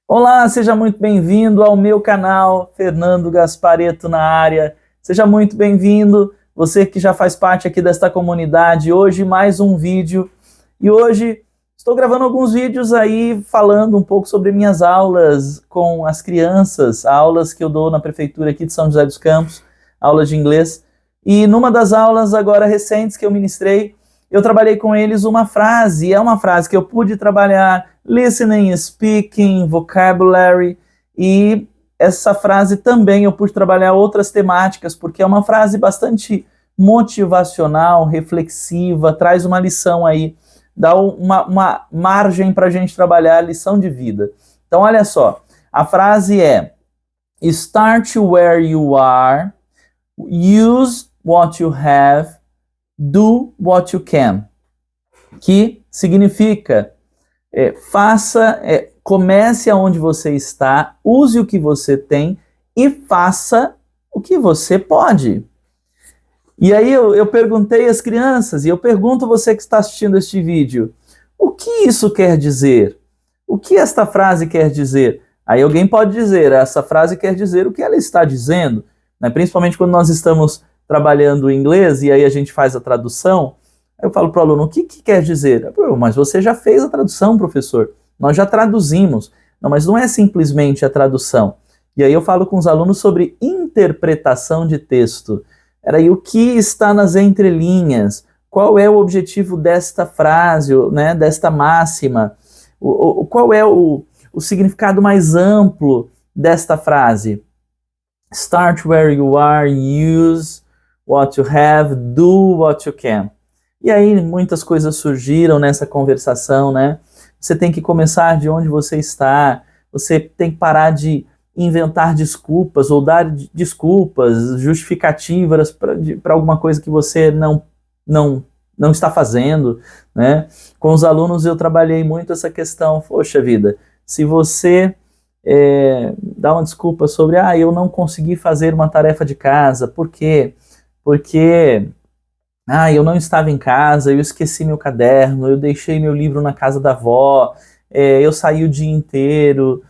Olá, seja muito bem-vindo ao meu canal, Fernando Gasparetto na área. Seja muito bem-vindo, você que já faz parte aqui desta comunidade. Hoje mais um vídeo e hoje estou gravando alguns vídeos aí falando um pouco sobre minhas aulas com as crianças, aulas que eu dou na prefeitura aqui de São José dos Campos, aulas de inglês. E numa das aulas agora recentes que eu ministrei, eu trabalhei com eles uma frase, é uma frase que eu pude trabalhar listening, speaking, vocabulary, e essa frase também eu pude trabalhar outras temáticas, porque é uma frase bastante motivacional, reflexiva, traz uma lição aí, dá uma margem para a gente trabalhar a lição de vida. Então olha só, a frase é: start where you are, use what you have, do what you can, que significa comece aonde você está, use o que você tem e faça o que você pode. E aí eu perguntei às crianças, e eu pergunto a você que está assistindo este vídeo, o que isso quer dizer? O que esta frase quer dizer? Aí alguém pode dizer, essa frase quer dizer o que ela está dizendo, né? Principalmente quando nós estamos trabalhando em inglês e aí a gente faz a tradução. Eu falo para o aluno, o que quer dizer? Mas você já fez a tradução, professor. Nós já traduzimos. Não, mas não é simplesmente a tradução. E aí eu falo com os alunos sobre interpretação de texto. Peraí, o que está nas entrelinhas? Qual é o objetivo desta frase, né, desta máxima? Qual é o significado mais amplo desta frase? Start where you are, use what you have, do what you can. E aí muitas coisas surgiram nessa conversação, né? Você tem que começar de onde você está, você tem que parar de inventar desculpas ou dar desculpas, justificativas para alguma coisa que você não está fazendo, né? Com os alunos eu trabalhei muito essa questão, poxa vida, se você dá uma desculpa sobre, eu não consegui fazer uma tarefa de casa, por quê? Porque eu não estava em casa, eu esqueci meu caderno, eu deixei meu livro na casa da avó, eu saí o dia inteiro,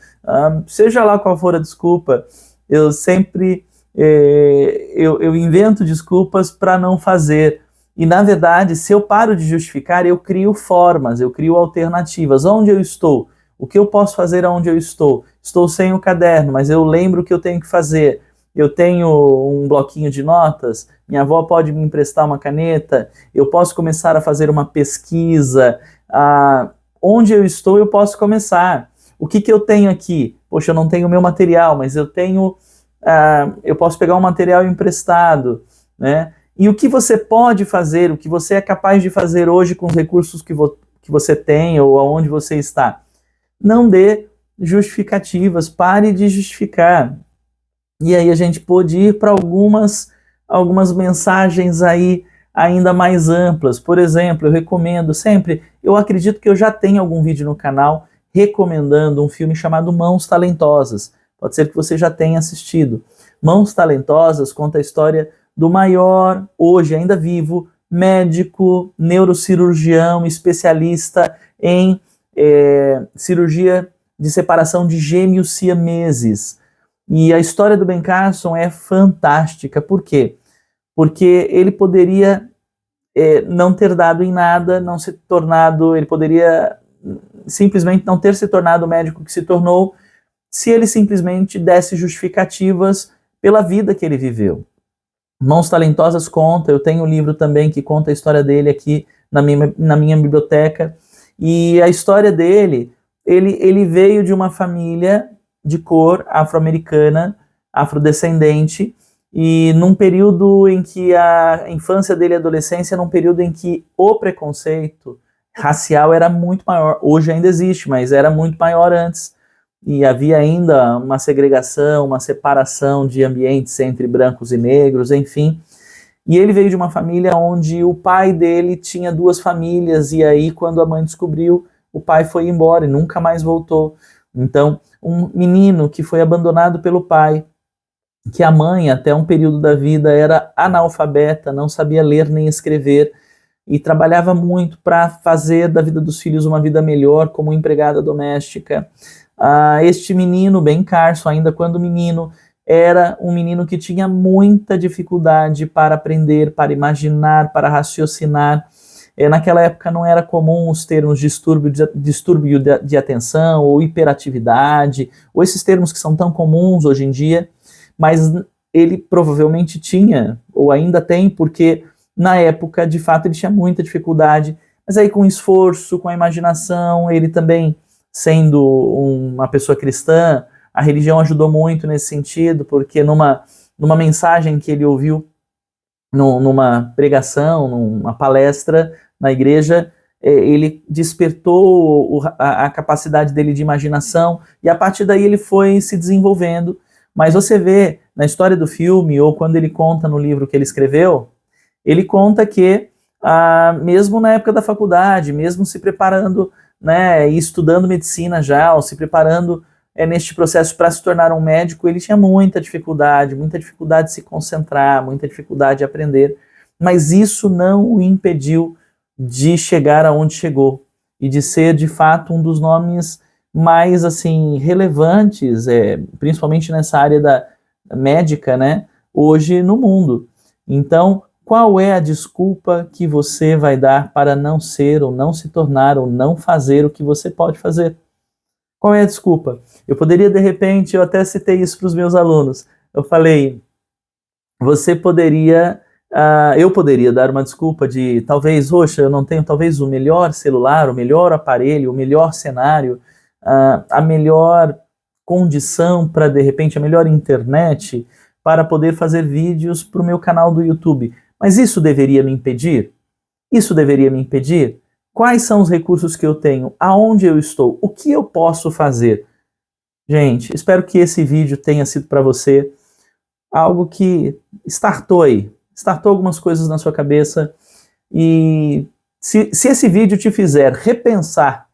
seja lá qual for a desculpa, eu sempre eu invento desculpas para não fazer. E na verdade, se eu paro de justificar, eu crio formas, eu crio alternativas. Onde eu estou? O que eu posso fazer onde eu estou? Estou sem o caderno, mas eu lembro o que eu tenho que fazer. Eu tenho um bloquinho de notas, minha avó pode me emprestar uma caneta, eu posso começar a fazer uma pesquisa, onde eu estou eu posso começar. O que eu tenho aqui? Poxa, eu não tenho o meu material, mas eu tenho, eu posso pegar um material emprestado, né? E o que você pode fazer, o que você é capaz de fazer hoje com os recursos que você tem ou aonde você está? Não dê justificativas, pare de justificar. E aí a gente pôde ir para algumas mensagens aí ainda mais amplas. Por exemplo, eu recomendo sempre, eu acredito que eu já tenho algum vídeo no canal recomendando um filme chamado Mãos Talentosas. Pode ser que você já tenha assistido. Mãos Talentosas conta a história do maior, hoje ainda vivo, médico, neurocirurgião, especialista em cirurgia de separação de gêmeos siameses. E a história do Ben Carson é fantástica. Por quê? Porque ele poderia não ter dado em nada, não se tornado, ele poderia simplesmente não ter se tornado o médico que se tornou, se ele simplesmente desse justificativas pela vida que ele viveu. Mãos Talentosas conta, eu tenho um livro também que conta a história dele aqui na minha biblioteca, e a história dele, ele veio de uma família de cor afro-americana, afrodescendente, e num período em que a infância dele e a adolescência, num período em que o preconceito racial era muito maior. Hoje ainda existe, mas era muito maior antes. E havia ainda uma segregação, uma separação de ambientes entre brancos e negros, enfim. E ele veio de uma família onde o pai dele tinha duas famílias, e aí quando a mãe descobriu, o pai foi embora e nunca mais voltou. Então, um menino que foi abandonado pelo pai, que a mãe, até um período da vida, era analfabeta, não sabia ler nem escrever, e trabalhava muito para fazer da vida dos filhos uma vida melhor como empregada doméstica. Este menino, Ben Carson, ainda quando menino, era um menino que tinha muita dificuldade para aprender, para imaginar, para raciocinar. Naquela época não era comum os termos distúrbio de atenção ou hiperatividade, ou esses termos que são tão comuns hoje em dia, mas ele provavelmente tinha, ou ainda tem, porque na época, de fato, ele tinha muita dificuldade, mas aí com esforço, com a imaginação, ele também, sendo uma pessoa cristã, a religião ajudou muito nesse sentido, porque numa mensagem que ele ouviu, numa pregação, numa palestra na igreja, ele despertou a capacidade dele de imaginação, e a partir daí ele foi se desenvolvendo. Mas você vê na história do filme, ou quando ele conta no livro que ele escreveu, ele conta que, mesmo na época da faculdade, mesmo se preparando, né, e estudando medicina já, ou se preparando neste processo para se tornar um médico, ele tinha muita dificuldade de se concentrar, muita dificuldade de aprender, mas isso não o impediu de chegar aonde chegou, e de ser, de fato, um dos nomes mais, assim, relevantes, principalmente nessa área da médica, né, hoje no mundo. Então, qual é a desculpa que você vai dar para não ser, ou não se tornar, ou não fazer o que você pode fazer? Qual é a desculpa? Eu poderia, de repente, eu até citei isso para os meus alunos, eu falei, eu poderia dar uma desculpa de, talvez, poxa, eu não tenho talvez o melhor celular, o melhor aparelho, o melhor cenário, a melhor condição para, de repente, a melhor internet para poder fazer vídeos para o meu canal do YouTube. Mas isso deveria me impedir? Isso deveria me impedir? Quais são os recursos que eu tenho? Aonde eu estou? O que eu posso fazer? Gente, espero que esse vídeo tenha sido para você algo que startou algumas coisas na sua cabeça, e se esse vídeo te fizer repensar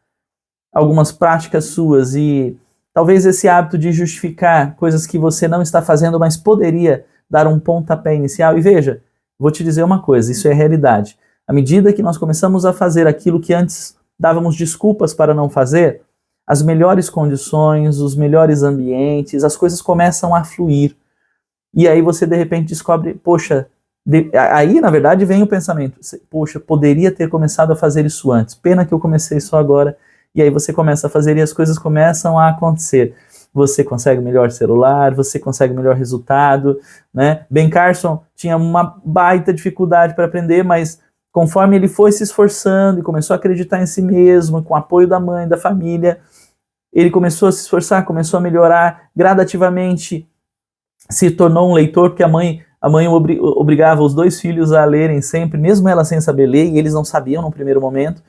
algumas práticas suas e talvez esse hábito de justificar coisas que você não está fazendo, mas poderia dar um pontapé inicial, e veja, vou te dizer uma coisa, isso é realidade. À medida que nós começamos a fazer aquilo que antes dávamos desculpas para não fazer, as melhores condições, os melhores ambientes, as coisas começam a fluir. E aí você de repente descobre, poxa, aí na verdade vem o pensamento, poxa, poderia ter começado a fazer isso antes, pena que eu comecei só agora. E aí você começa a fazer e as coisas começam a acontecer. Você consegue o melhor celular, você consegue o melhor resultado, né? Ben Carson tinha uma baita dificuldade para aprender, mas conforme ele foi se esforçando e começou a acreditar em si mesmo, com o apoio da mãe, da família, ele começou a se esforçar, começou a melhorar gradativamente, se tornou um leitor, porque a mãe obrigava os dois filhos a lerem sempre, mesmo ela sem saber ler, e eles não sabiam no primeiro momento.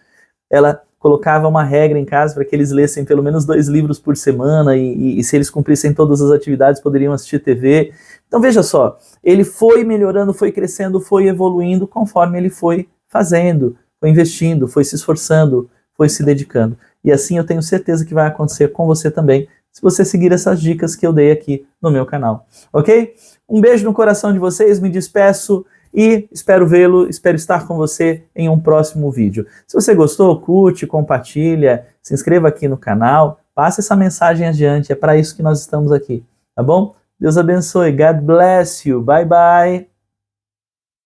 Ela colocava uma regra em casa para que eles lessem pelo menos 2 livros por semana, e se eles cumprissem todas as atividades, poderiam assistir TV. Então veja só, ele foi melhorando, foi crescendo, foi evoluindo conforme ele foi fazendo, foi investindo, foi se esforçando, foi se dedicando. E assim eu tenho certeza que vai acontecer com você também, se você seguir essas dicas que eu dei aqui no meu canal, ok? Um beijo no coração de vocês, me despeço e espero vê-lo, espero estar com você em um próximo vídeo. Se você gostou, curte, compartilha, se inscreva aqui no canal, passe essa mensagem adiante, é para isso que nós estamos aqui, tá bom? Deus abençoe, God bless you, bye bye!